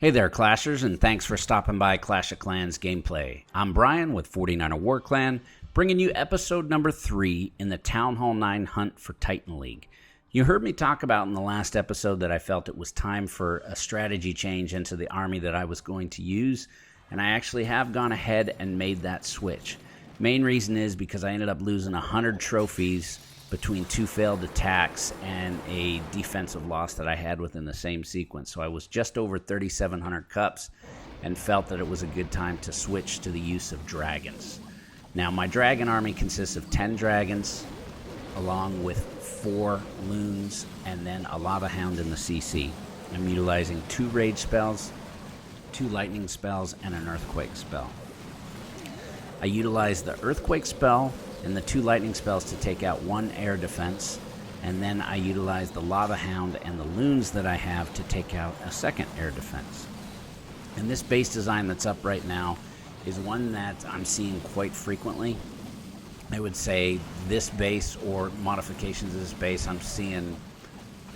Hey there, Clashers, and thanks for stopping by Clash of Clans Gameplay. I'm Brian with 49er War Clan, bringing you episode number 3 in the Town Hall 9 Hunt for Titan League. You heard me talk about in the last episode that I felt it was time for a strategy change into the army that I was going to use, and I actually have gone ahead and made that switch. Main reason is because I ended up losing 100 trophies between 2 failed attacks and a defensive loss that I had within the same sequence. So I was just over 3,700 cups and felt that it was a good time to switch to the use of dragons. Now, my dragon army consists of 10 dragons, along with 4 loons, and then a lava hound in the CC. I'm utilizing 2 rage spells, 2 lightning spells, and an earthquake spell. I utilize the earthquake spell and the 2 lightning spells to take out 1 air defense, and then I utilize the lava hound and the loons that I have to take out a 2nd air defense. And this base design that's up right now is one that I'm seeing quite frequently. I would say this base or modifications of this base I'm seeing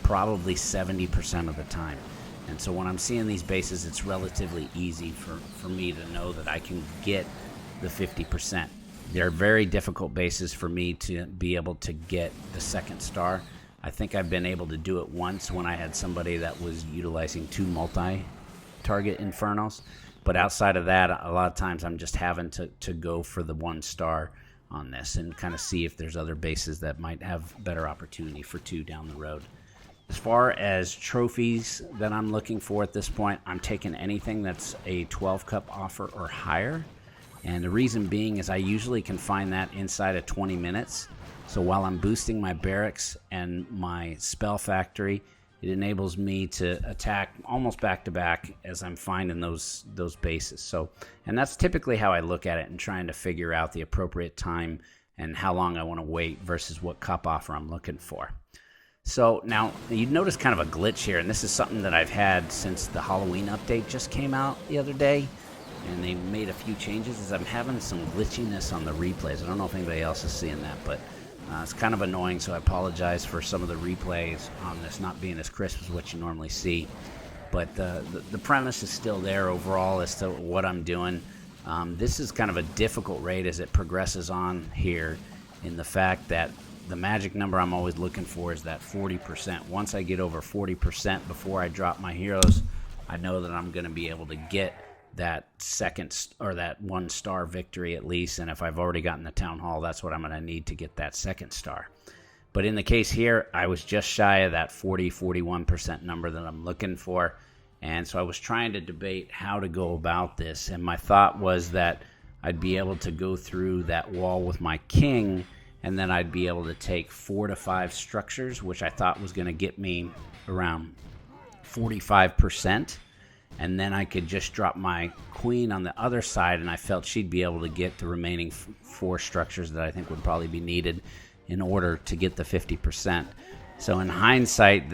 probably 70% of the time. And so when I'm seeing these bases, it's relatively easy for me to know that I can get the 50%. They're very difficult bases for me to be able to get the 2nd star. I think I've been able to do it once when I had somebody that was utilizing 2 multi-target infernos. But outside of that, a lot of times I'm just having to go for the 1 star on this and kind of see if there's other bases that might have better opportunity for 2 down the road. As far as trophies that I'm looking for at this point, I'm taking anything that's a 12 cup offer or higher. And the reason being is I usually can find that inside of 20 minutes. So while I'm boosting my barracks and my spell factory, it enables me to attack almost back to back as I'm finding those bases. So, and that's typically how I look at it and trying to figure out the appropriate time and how long I want to wait versus what cup offer I'm looking for. So now you'd notice kind of a glitch here, and this is something that I've had since the Halloween update just came out the other day. And they made a few changes, is I'm having some glitchiness on the replays. I don't know if anybody else is seeing that, but it's kind of annoying, so I apologize for some of the replays on this not being as crisp as what you normally see. But the premise is still there overall as to what I'm doing. This is kind of a difficult raid as it progresses on here, in the fact that the magic number I'm always looking for is that 40%. Once I get over 40% before I drop my heroes, I know that I'm going to be able to get that 2nd or that 1 star victory at least. And if I've already gotten the town hall, that's what I'm going to need to get that 2nd star. But in the case here, I was just shy of that 41% number that I'm looking for. And so I was trying to debate how to go about this. And my thought was that I'd be able to go through that wall with my king, and then I'd be able to take 4 to 5 structures, which I thought was going to get me around 45%. And then I could just drop my queen on the other side, and I felt she'd be able to get the remaining 4 structures that I think would probably be needed in order to get the 50%. So in hindsight,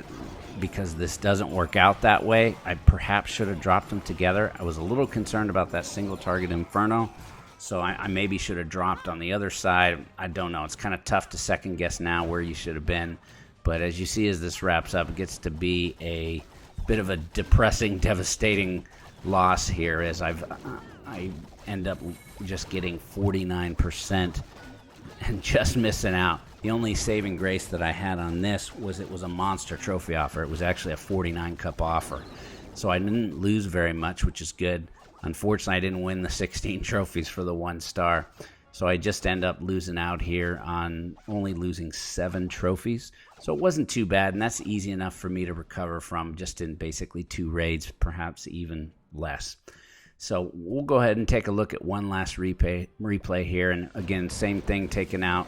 because this doesn't work out that way, I perhaps should have dropped them together. I was a little concerned about that single target inferno, so I maybe should have dropped on the other side. I don't know. It's kind of tough to second guess now where you should have been. But as you see, as this wraps up, it gets to be a bit of a depressing, devastating loss here, as I end up just getting 49% and just missing out. The only saving grace that I had on this was it was a monster trophy offer. It was actually a 49 cup offer, so I didn't lose very much, which is good. Unfortunately, I didn't win the 16 trophies for the 1 star, so I just end up losing out here on only losing 7 trophies. So it wasn't too bad, and that's easy enough for me to recover from just in basically 2 raids, perhaps even less. So we'll go ahead and take a look at one last replay here. And again, same thing taken out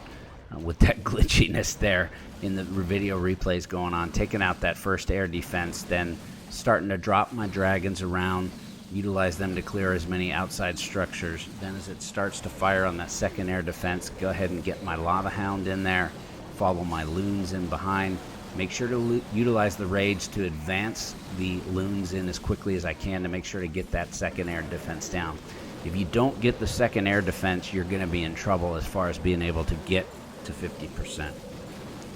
with that glitchiness there in the video replays going on. Taking out that 1st air defense, then starting to drop my dragons around, utilize them to clear as many outside structures. Then as it starts to fire on that 2nd air defense, go ahead and get my lava hound in there, follow my loons in behind. Make sure to utilize the rage to advance the loons in as quickly as I can to make sure to get that 2nd air defense down. If you don't get the 2nd air defense, you're going to be in trouble as far as being able to get to 50%.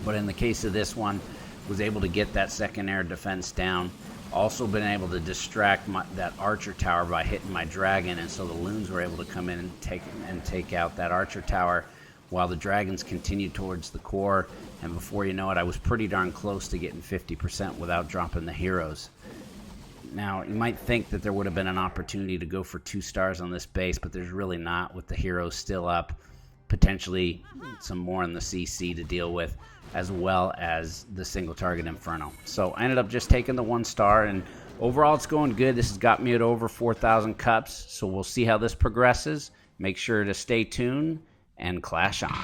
But in the case of this one, was able to get that 2nd air defense down. Also been able to distract that archer tower by hitting my dragon, and so the loons were able to come in and take out that archer tower while the dragons continued towards the core. And before you know it, I was pretty darn close to getting 50% without dropping the heroes. Now, you might think that there would have been an opportunity to go for 2 stars on this base, but there's really not, with the heroes still up, potentially some more in the CC to deal with, as well as the single target Inferno. So I ended up just taking the 1 star, and overall it's going good. This has got me at over 4,000 cups, so we'll see how this progresses. Make sure to stay tuned and clash on.